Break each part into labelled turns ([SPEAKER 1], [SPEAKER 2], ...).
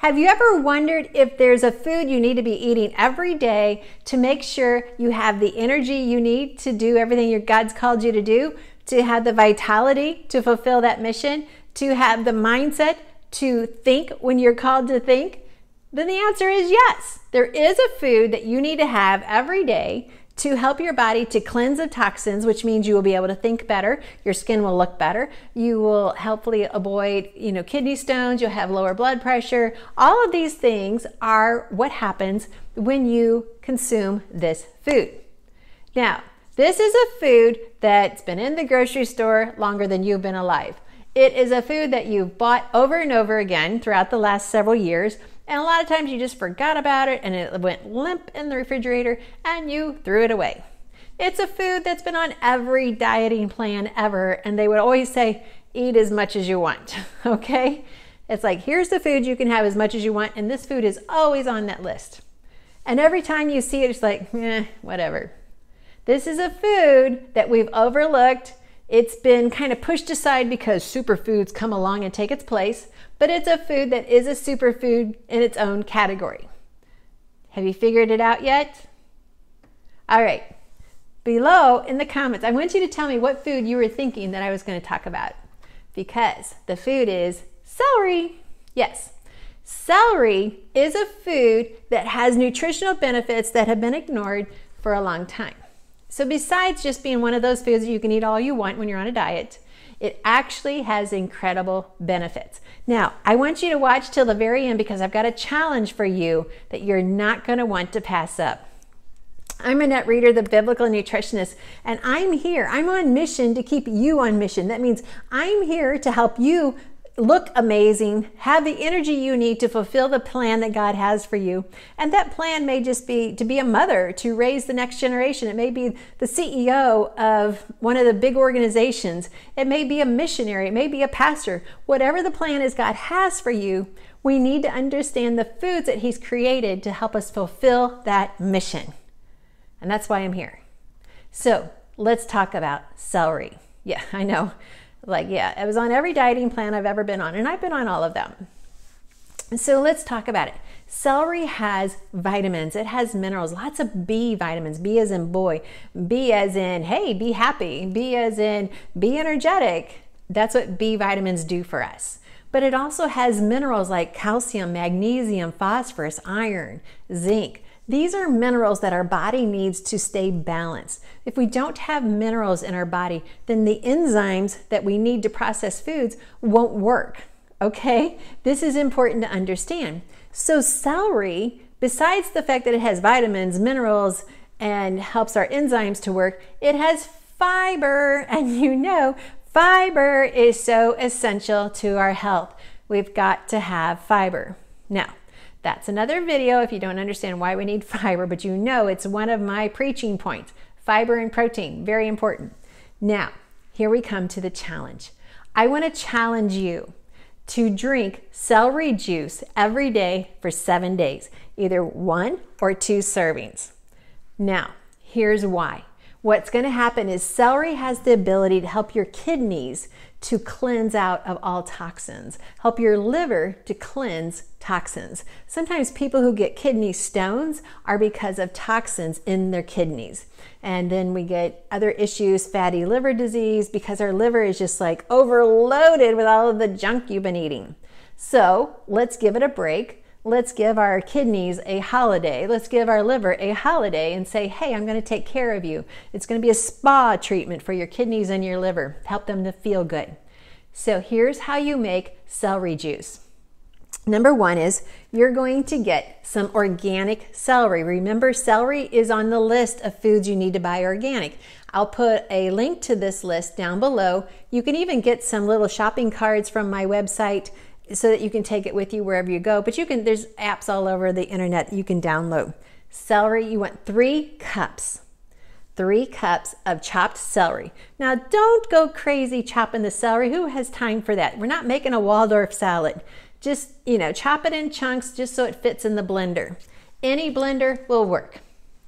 [SPEAKER 1] Have you ever wondered if there's a food you need to be eating every day to make sure you have the energy you need to do everything your God's called you to do, to have the vitality to fulfill that mission, to have the mindset to think when you're called to think? Then the answer is yes. There is a food that you need to have every day to help your body to cleanse of toxins, which means you will be able to think better, your skin will look better, you will hopefully avoid, kidney stones, you'll have lower blood pressure. All of these things are what happens when you consume this food. Now, this is a food that's been in the grocery store longer than you've been alive. It is a food that you've bought over and over again throughout the last several years. And a lot of times you just forgot about it and it went limp in the refrigerator and you threw it away. It's a food that's been on every dieting plan ever, and they would always say, eat as much as you want, okay? It's like, here's the food you can have as much as you want, and this food is always on that list. And every time you see it, it's like, whatever. This is a food that we've overlooked. It's been kind of pushed aside because superfoods come along and take its place, but it's a food that is a superfood in its own category. Have you figured it out yet? All right, below in the comments, I want you to tell me what food you were thinking that I was going to talk about, because the food is celery. Yes, celery is a food that has nutritional benefits that have been ignored for a long time. So besides just being one of those foods that you can eat all you want when you're on a diet, it actually has incredible benefits. Now, I want you to watch till the very end because I've got a challenge for you that you're not going to want to pass up. I'm Annette Reeder, the biblical nutritionist, and I'm here. I'm on mission to keep you on mission. That means I'm here to help you look amazing, have the energy you need to fulfill the plan that God has for you. And that plan may just be to be a mother, to raise the next generation. It may be the CEO of one of the big organizations. It may be a missionary. It may be a pastor. Whatever the plan is God has for you, we need to understand the foods that He's created to help us fulfill that mission. And that's why I'm here. So let's talk about celery. Yeah, I know. It was on every dieting plan I've ever been on, and I've been on all of them. So let's talk about it. Celery has vitamins. It has minerals, lots of B vitamins. B as in boy, B as in, hey, be happy. B as in, be energetic. That's what B vitamins do for us. But it also has minerals like calcium, magnesium, phosphorus, iron, zinc. These are minerals that our body needs to stay balanced. If we don't have minerals in our body, then the enzymes that we need to process foods won't work, okay? This is important to understand. So celery, besides the fact that it has vitamins, minerals, and helps our enzymes to work, it has fiber, and fiber is so essential to our health. We've got to have fiber. Now, that's another video if you don't understand why we need fiber, but it's one of my preaching points. Fiber and protein, very important. Now, here we come to the challenge. I want to challenge you to drink celery juice every day for 7 days, either 1 or 2 servings. Now, here's why. What's going to happen is celery has the ability to help your kidneys to cleanse out of all toxins, help your liver to cleanse toxins. Sometimes people who get kidney stones are because of toxins in their kidneys. And then we get other issues, fatty liver disease, because our liver is just like overloaded with all of the junk you've been eating. So let's give it a break. Let's give our kidneys a holiday. Let's give our liver a holiday and say, hey, I'm going to take care of you. It's going to be a spa treatment for your kidneys and your liver, help them to feel good. So here's how you make celery juice. Number 1 is you're going to get some organic celery. Remember, celery is on the list of foods you need to buy organic. I'll put a link to this list down below. You can even get some little shopping cards from my website so that you can take it with you wherever you go. But there's apps all over the internet you can download. Celery, you want 3 cups. 3 cups of chopped celery. Now, don't go crazy chopping the celery. Who has time for that? We're not making a Waldorf salad. Just, chop it in chunks just so it fits in the blender. Any blender will work,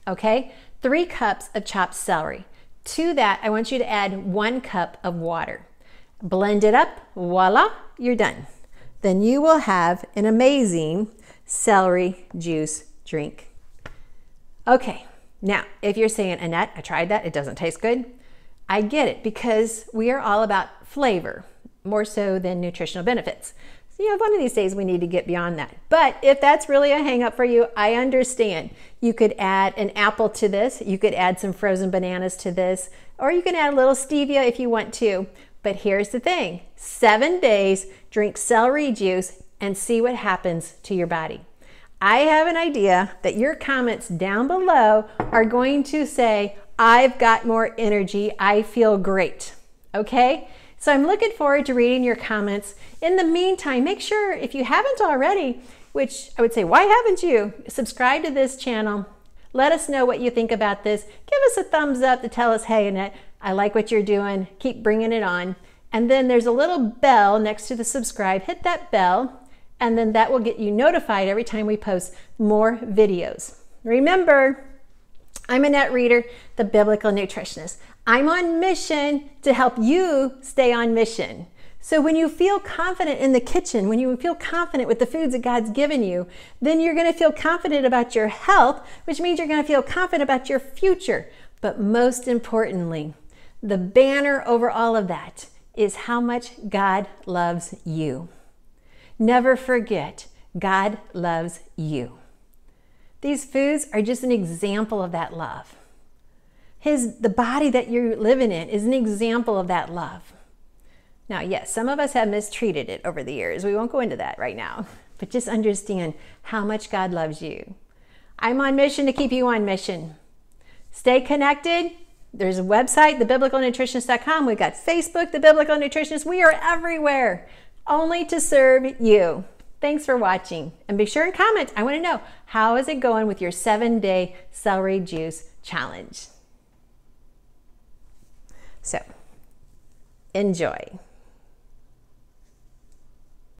[SPEAKER 1] okay? 3 cups of chopped celery. To that, I want you to add 1 cup of water. Blend it up, voila, you're done. then you will have an amazing celery juice drink. Okay, now if you're saying, Annette, I tried that, it doesn't taste good. I get it, because we are all about flavor, more so than nutritional benefits. So, one of these days we need to get beyond that. But if that's really a hang up for you, I understand. You could add an apple to this, you could add some frozen bananas to this, or you can add a little stevia if you want to. But here's the thing, 7 days, drink celery juice and see what happens to your body. I have an idea that your comments down below are going to say, I've got more energy, I feel great, okay? So I'm looking forward to reading your comments. In the meantime, make sure, if you haven't already, which I would say, why haven't you? Subscribe to this channel. Let us know what you think about this. Give us a thumbs up to tell us, hey, Annette, I like what you're doing. Keep bringing it on. And then there's a little bell next to the subscribe. Hit that bell, and then that will get you notified every time we post more videos. Remember, I'm Annette Reeder, the Biblical Nutritionist. I'm on mission to help you stay on mission. So when you feel confident in the kitchen, when you feel confident with the foods that God's given you, then you're going to feel confident about your health, which means you're going to feel confident about your future. But most importantly, the banner over all of that is how much God loves you. Never forget, God loves you. These foods are just an example of that love. The body that you're living in is an example of that love. Now, yes, some of us have mistreated it over the years. We won't go into that right now, but just understand how much God loves you. I'm on mission to keep you on mission. Stay connected. There's a website, thebiblicalnutritionist.com. We've got Facebook, The Biblical Nutritionist. We are everywhere, only to serve you. Thanks for watching. And be sure and comment. I want to know, how is it going with your 7-day celery juice challenge? So, enjoy.